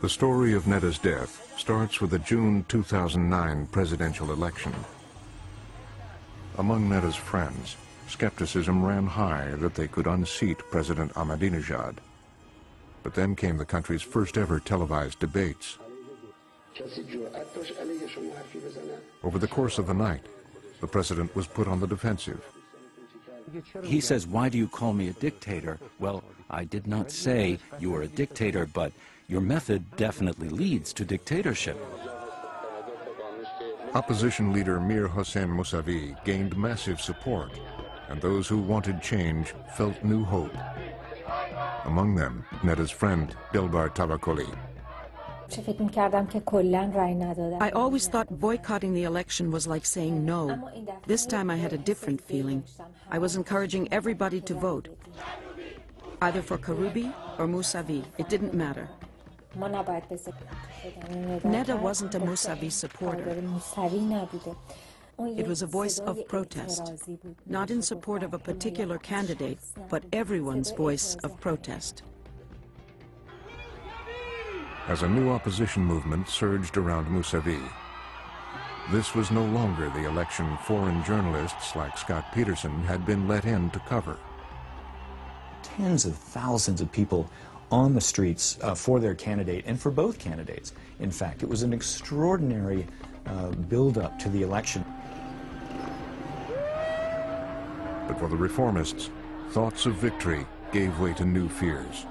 The story of Neda's death starts with the June 2009 presidential election. Among Neda's friends, skepticism ran high that they could unseat President Ahmadinejad. But then came the country's first ever televised debates. Over the course of the night, the president was put on the defensive. He says, "Why do you call me a dictator?" Well, I did not say you are a dictator, but your method definitely leads to dictatorship. Opposition leader Mir Hossein Mousavi gained massive support, and those who wanted change felt new hope. Among them, Neda's friend, Dilbar Tabakoli. I always thought boycotting the election was like saying no. This time I had a different feeling. I was encouraging everybody to vote, either for Karoubi or Mousavi. It didn't matter. Neda wasn't a Mousavi supporter. It was a voice of protest, not in support of a particular candidate, but everyone's voice of protest. As a new opposition movement surged around Mousavi, this was no longer the election foreign journalists like Scott Peterson had been let in to cover. Tens of thousands of people on the streets for their candidate, and for both candidates. In fact, it was an extraordinary build-up to the election. But for the reformists, thoughts of victory gave way to new fears.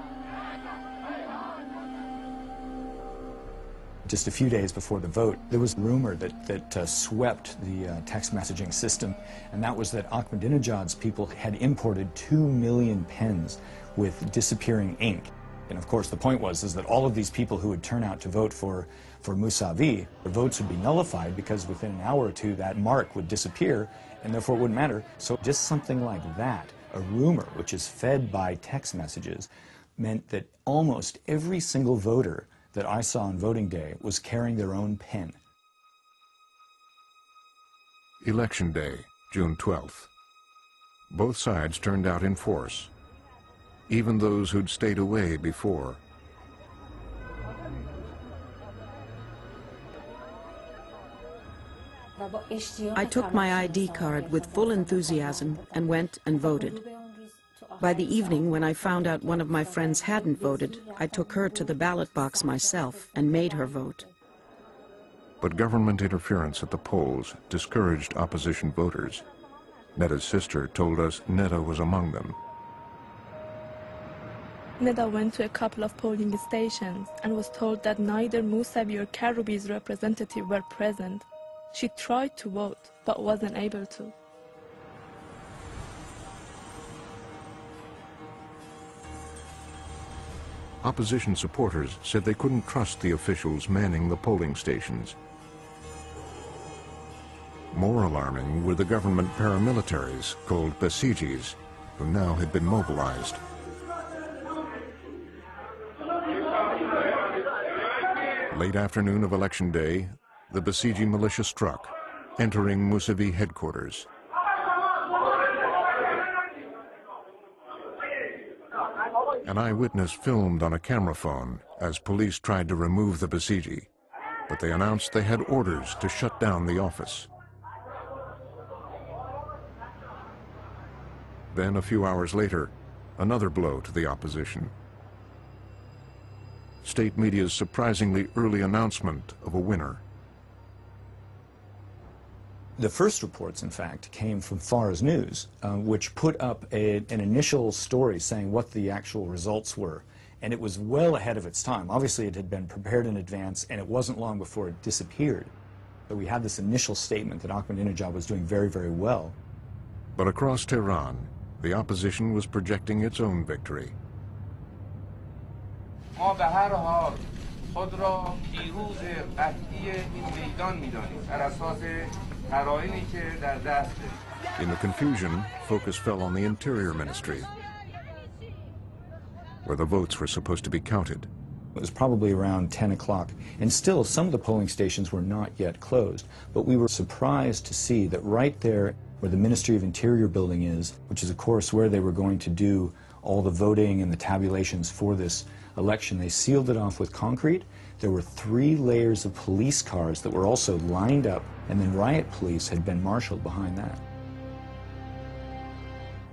Just a few days before the vote, there was a rumor that swept the text messaging system, and that was that Ahmadinejad's people had imported 2 million pens with disappearing ink. And of course, the point was that all of these people who would turn out to vote for Mousavi, their votes would be nullified because within an hour or two that mark would disappear, and therefore it wouldn't matter. So just something like that, a rumor which is fed by text messages, meant that almost every single voter that I saw on voting day was carrying their own pen. Election day, June 12th. Both sides turned out in force, even those who'd stayed away before. I took my ID card with full enthusiasm and went and voted. By the evening, when I found out one of my friends hadn't voted, I took her to the ballot box myself and made her vote. But government interference at the polls discouraged opposition voters. Neda's sister told us Neda was among them. Neda went to a couple of polling stations and was told that neither Mousavi or Karoubi's representative were present. She tried to vote, but wasn't able to. Opposition supporters said they couldn't trust the officials manning the polling stations. More alarming were the government paramilitaries, called Basijis, who now had been mobilized. Late afternoon of election day, the Basiji militia struck, entering Mousavi headquarters. An eyewitness filmed on a camera phone as police tried to remove the Basiji, but they announced they had orders to shut down the office. Then, a few hours later, another blow to the opposition. State media's surprisingly early announcement of a winner. The first reports, in fact, came from Fars News, which put up an initial story saying what the actual results were. And it was well ahead of its time. Obviously, it had been prepared in advance, and it wasn't long before it disappeared. But we had this initial statement that Ahmadinejad was doing very, very well. But across Tehran, the opposition was projecting its own victory. ما به هر حال خود را پیروز قطعی این میدان می‌دانیم بر اساس قرائنی که در دست داریم. In the confusion, focus fell on the Interior Ministry, where the votes were supposed to be counted. It was probably around 10 o'clock, and still some of the polling stations were not yet closed. But we were surprised to see that right there where the Ministry of Interior building is, which is of course where they were going to do all the voting and the tabulations for this election. They sealed it off with concrete. There were 3 layers of police cars that were also lined up, and then riot police had been marshaled behind that.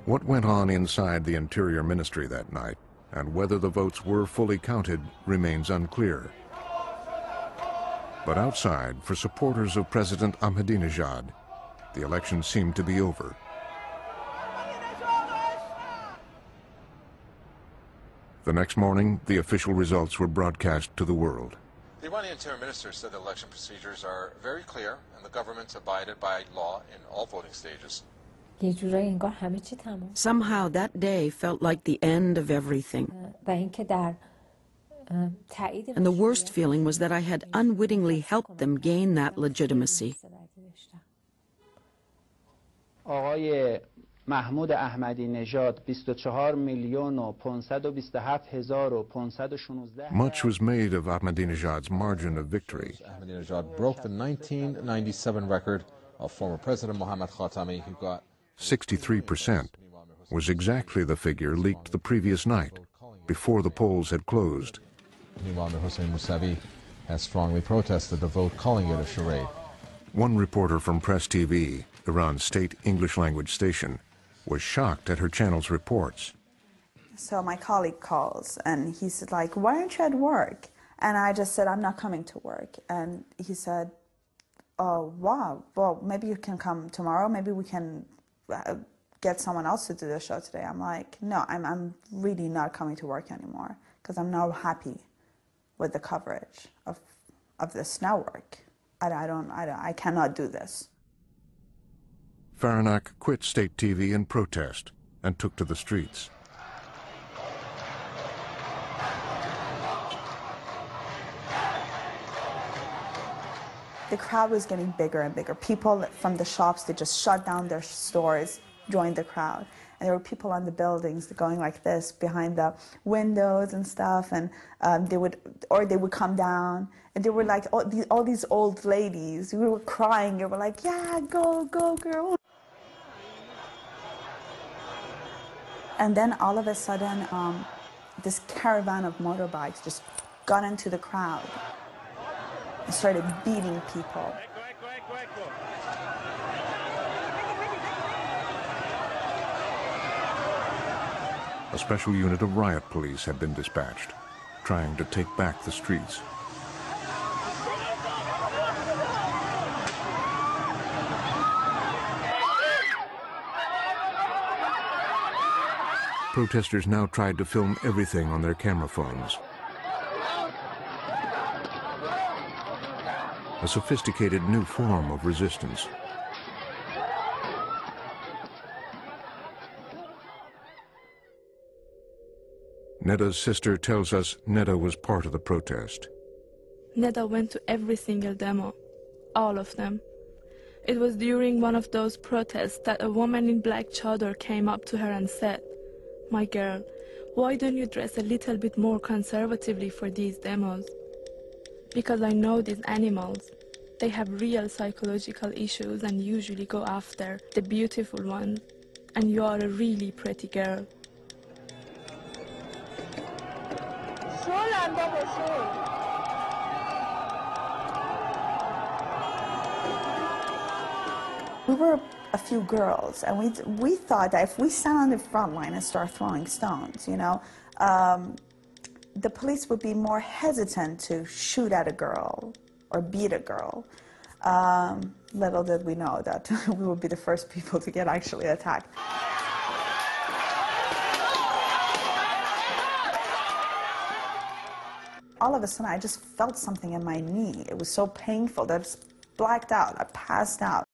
What went on inside the Interior Ministry that night, and whether the votes were fully counted, remains unclear. But outside, for supporters of President Ahmadinejad, the election seemed to be over. The next morning, the official results were broadcast to the world. The Iranian Interior Minister said the election procedures are very clear and the government abided by law in all voting stages. Somehow that day felt like the end of everything. And the worst feeling was that I had unwittingly helped them gain that legitimacy. آقای محمود احمدی نژاد 24,527,516. Much was made of Ahmadinejad's margin of victory. Ahmadinejad broke the 1997 record of former President Mohammad Khatami, who got 63% was exactly the figure leaked the previous night, before the polls had closed. Meanwhile, Hossein Mousavi has strongly protested the vote, calling it a charade. One reporter from Press TV, Iran's state English-language station, was shocked at her channel's reports. So my colleague calls, and he said, like, why aren't you at work? And I just said, I'm not coming to work. And he said, oh, wow, well, maybe you can come tomorrow. Maybe we can get someone else to do the show today. I'm like, no, I'm really not coming to work anymore because I'm not happy with the coverage of this network. I cannot do this. Faranak quit state TV in protest and took to the streets. The crowd was getting bigger and bigger. People from the shops, they just shut down their stores, joined the crowd. And there were people on the buildings going like this behind the windows and stuff, and they would come down, and they were like all these old ladies who were crying. They were like, yeah, go, go, girl. And then all of a sudden, this caravan of motorbikes just got into the crowd and started beating people. A special unit of riot police had been dispatched, trying to take back the streets. Protesters now tried to film everything on their camera phones. A sophisticated new form of resistance. Neda's sister tells us Neda was part of the protest. Neda went to every single demo, all of them. It was during one of those protests that a woman in black chador came up to her and said, "My girl, why don't you dress a little bit more conservatively for these demos? Because I know these animals. They have real psychological issues and usually go after the beautiful ones. And you are a really pretty girl." We were a few girls, and we thought that if we stand on the front line and start throwing stones, you know, the police would be more hesitant to shoot at a girl or beat a girl. Little did we know that we would be the first people to get actually attacked. All of a sudden, I just felt something in my knee. It was so painful that I just blacked out. I passed out.